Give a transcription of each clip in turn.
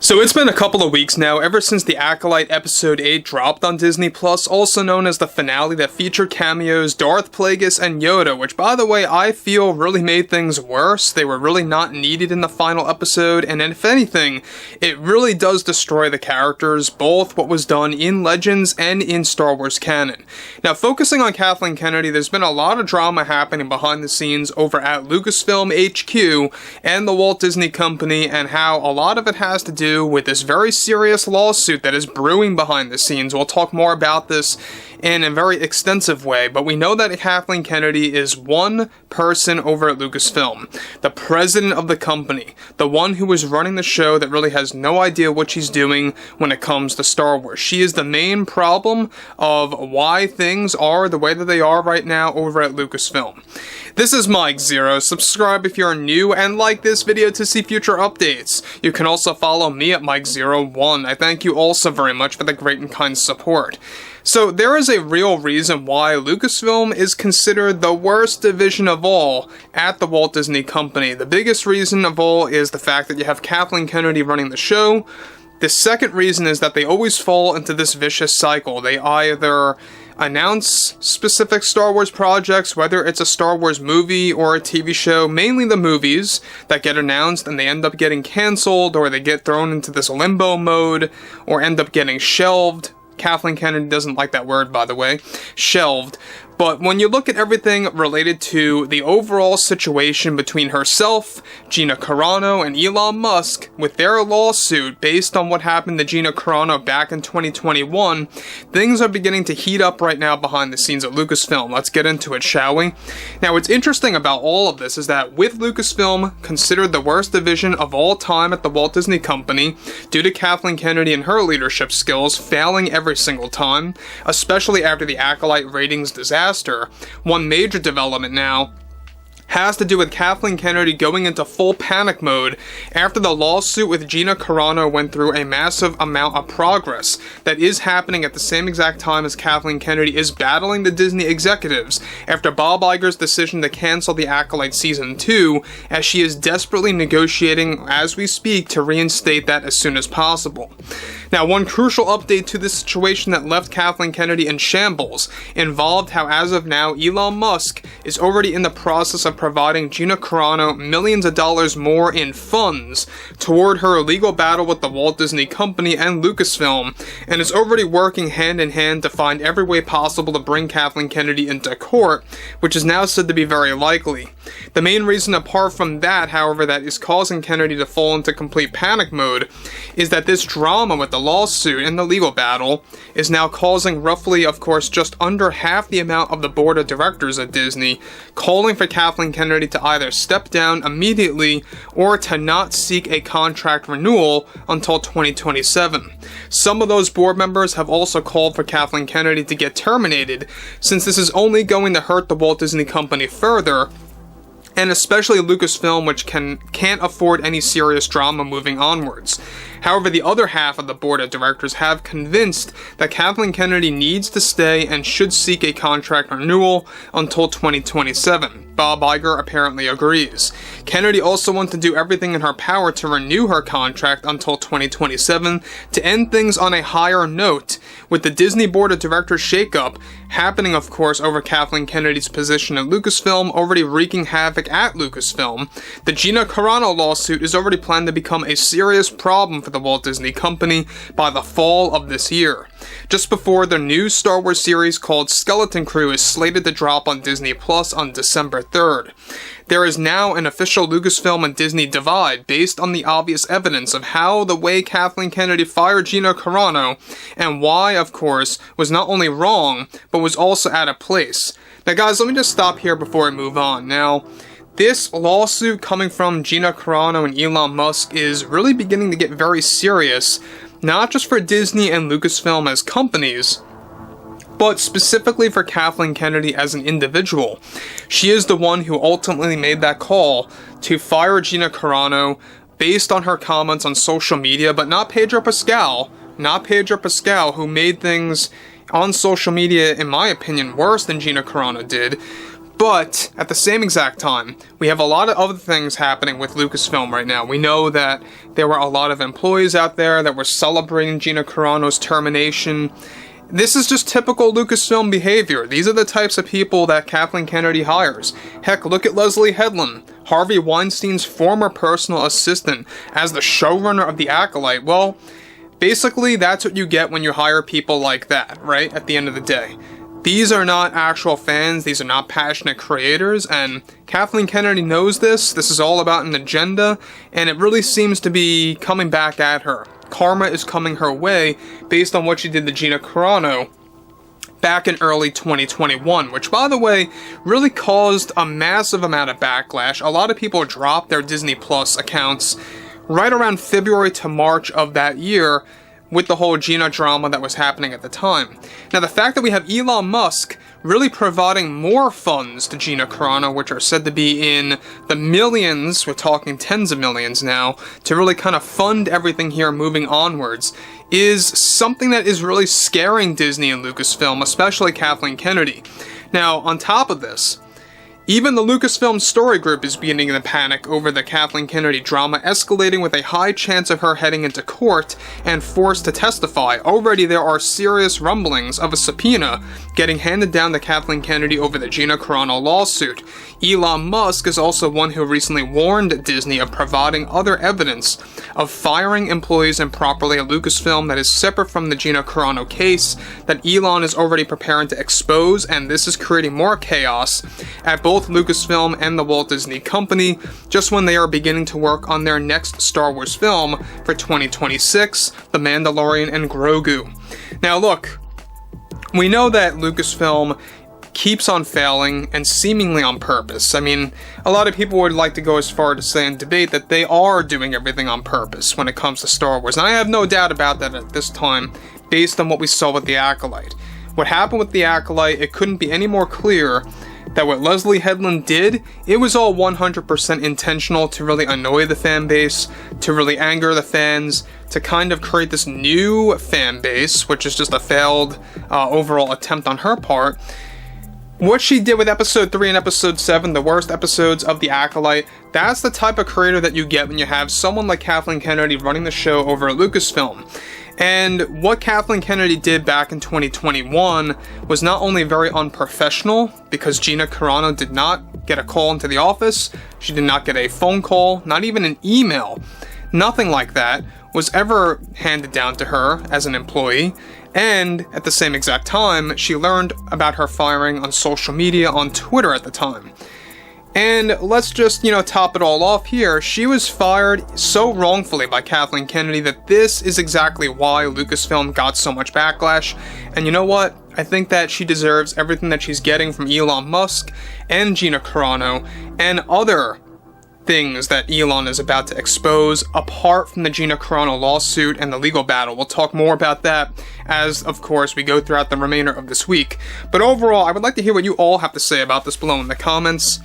So it's been a couple of weeks now, ever since the Acolyte Episode 8 dropped on Disney+, also known as the finale that featured cameos Darth Plagueis and Yoda, which by the way I feel really made things worse. They were really not needed in the final episode, and if anything, it really does destroy the characters, both what was done in Legends and in Star Wars canon. Now focusing on Kathleen Kennedy, there's been a lot of drama happening behind the scenes over at Lucasfilm HQ and the Walt Disney Company, and how a lot of it has to do with this very serious lawsuit that is brewing behind the scenes. We'll talk more about this in a very extensive way, but we know that Kathleen Kennedy is one person over at Lucasfilm, the president of the company, the one who is running the show that really has no idea what she's doing when it comes to Star Wars. She is the main problem of why things are the way that they are right now over at Lucasfilm. This is Mike Zero. Subscribe if you're new and like this video to see future updates. You can also follow me at Mike01. I thank you also very much for the great and kind support. So there is a real reason why Lucasfilm is considered the worst division of all at the Walt Disney Company. The biggest reason of all is the fact that you have Kathleen Kennedy running the show. The second reason is that they always fall into this vicious cycle. They either announce specific Star Wars projects, whether it's a Star Wars movie or a TV show, mainly the movies that get announced and they end up getting cancelled, or they get thrown into this limbo mode, or end up getting shelved. Kathleen Kennedy doesn't like that word, by the way, shelved. But when you look at everything related to the overall situation between herself, Gina Carano, and Elon Musk, with their lawsuit based on what happened to Gina Carano back in 2021, things are beginning to heat up right now behind the scenes at Lucasfilm. Let's get into it, shall we? Now, what's interesting about all of this is that with Lucasfilm considered the worst division of all time at the Walt Disney Company, due to Kathleen Kennedy and her leadership skills failing every single time, especially after the Acolyte ratings disaster, one major development now has to do with Kathleen Kennedy going into full panic mode after the lawsuit with Gina Carano went through a massive amount of progress that is happening at the same exact time as Kathleen Kennedy is battling the Disney executives after Bob Iger's decision to cancel the Acolyte Season 2, as she is desperately negotiating as we speak to reinstate that as soon as possible. Now, one crucial update to this situation that left Kathleen Kennedy in shambles involved how, as of now, Elon Musk is already in the process of providing Gina Carano millions of dollars more in funds toward her legal battle with the Walt Disney Company and Lucasfilm, and is already working hand in hand to find every way possible to bring Kathleen Kennedy into court, which is now said to be very likely. The main reason apart from that, however, that is causing Kennedy to fall into complete panic mode is that this drama with the lawsuit and the legal battle is now causing roughly, of course, just under half the amount of the board of directors at Disney calling for Kathleen Kennedy to either step down immediately or to not seek a contract renewal until 2027. Some of those board members have also called for Kathleen Kennedy to get terminated, since this is only going to hurt the Walt Disney Company further, and especially Lucasfilm, which can't afford any serious drama moving onwards. However, the other half of the board of directors have convinced that Kathleen Kennedy needs to stay and should seek a contract renewal until 2027. Bob Iger apparently agrees. Kennedy also wants to do everything in her power to renew her contract until 2027 to end things on a higher note, with the Disney board of directors shakeup happening, of course, over Kathleen Kennedy's position at Lucasfilm already wreaking havoc at Lucasfilm. The Gina Carano lawsuit is already planned to become a serious problem for the Walt Disney Company by the fall of this year. Just before the new Star Wars series called Skeleton Crew is slated to drop on Disney Plus on December 3rd. There is now an official Lucasfilm and Disney divide based on the obvious evidence of how the way Kathleen Kennedy fired Gina Carano, and why, of course, was not only wrong, but was also out of place. Now guys, let me just stop here before I move on. Now, this lawsuit coming from Gina Carano and Elon Musk is really beginning to get very serious, not just for Disney and Lucasfilm as companies, but specifically for Kathleen Kennedy as an individual. She is the one who ultimately made that call to fire Gina Carano based on her comments on social media, but not Pedro Pascal, who made things on social media, in my opinion, worse than Gina Carano did. But at the same exact time, we have a lot of other things happening with Lucasfilm right now. We know that there were a lot of employees out there that were celebrating Gina Carano's termination. This is just typical Lucasfilm behavior. These are the types of people that Kathleen Kennedy hires. Heck, look at leslye Headland, Harvey Weinstein's former personal assistant, as the showrunner of The Acolyte. Well, basically, that's what you get when you hire people like that, right? At the end of the day. These are not actual fans, these are not passionate creators, and Kathleen Kennedy knows this. This is all about an agenda, and it really seems to be coming back at her. Karma is coming her way based on what she did to Gina Carano back in early 2021, which, by the way, really caused a massive amount of backlash. A lot of people dropped their Disney Plus accounts right around February to March of that year, with the whole Gina drama that was happening at the time. Now, the fact that we have Elon Musk really providing more funds to Gina Carano, which are said to be in the millions, we're talking tens of millions now, to really kind of fund everything here moving onwards, is something that is really scaring Disney and Lucasfilm, especially Kathleen Kennedy. Now, on top of this, even the Lucasfilm story group is beginning to panic over the Kathleen Kennedy drama, escalating with a high chance of her heading into court and forced to testify. Already there are serious rumblings of a subpoena getting handed down to Kathleen Kennedy over the Gina Carano lawsuit. Elon Musk is also one who recently warned Disney of providing other evidence of firing employees improperly at Lucasfilm that is separate from the Gina Carano case that Elon is already preparing to expose, and this is creating more chaos at both Lucasfilm and the Walt Disney Company, just when they are beginning to work on their next Star Wars film for 2026, The Mandalorian and Grogu. Now look, we know that Lucasfilm keeps on failing, and seemingly on purpose. I mean, a lot of people would like to go as far to say and debate that they are doing everything on purpose when it comes to Star Wars, and I have no doubt about that at this time, based on what we saw with The Acolyte. What happened with The Acolyte, it couldn't be any more clear that what leslye Headland did, it was all 100% intentional to really annoy the fan base, to really anger the fans, to kind of create this new fan base, which is just a failed overall attempt on her part. What she did with episode 3 and episode 7, the worst episodes of The Acolyte, that's the type of creator that you get when you have someone like Kathleen Kennedy running the show over at Lucasfilm. And what Kathleen Kennedy did back in 2021 was not only very unprofessional, because Gina Carano did not get a call into the office, she did not get a phone call, not even an email, nothing like that was ever handed down to her as an employee. And at the same exact time, she learned about her firing on social media, on Twitter at the time. And let's just, top it all off here. She was fired so wrongfully by Kathleen Kennedy that this is exactly why Lucasfilm got so much backlash. And you know what? I think that she deserves everything that she's getting from Elon Musk and Gina Carano and other things that Elon is about to expose, apart from the Gina Carano lawsuit and the legal battle. We'll talk more about that as, of course, we go throughout the remainder of this week. But overall, I would like to hear what you all have to say about this below in the comments.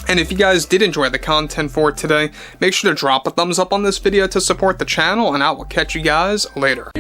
And if you guys did enjoy the content for today, make sure to drop a thumbs up on this video to support the channel, and I will catch you guys later.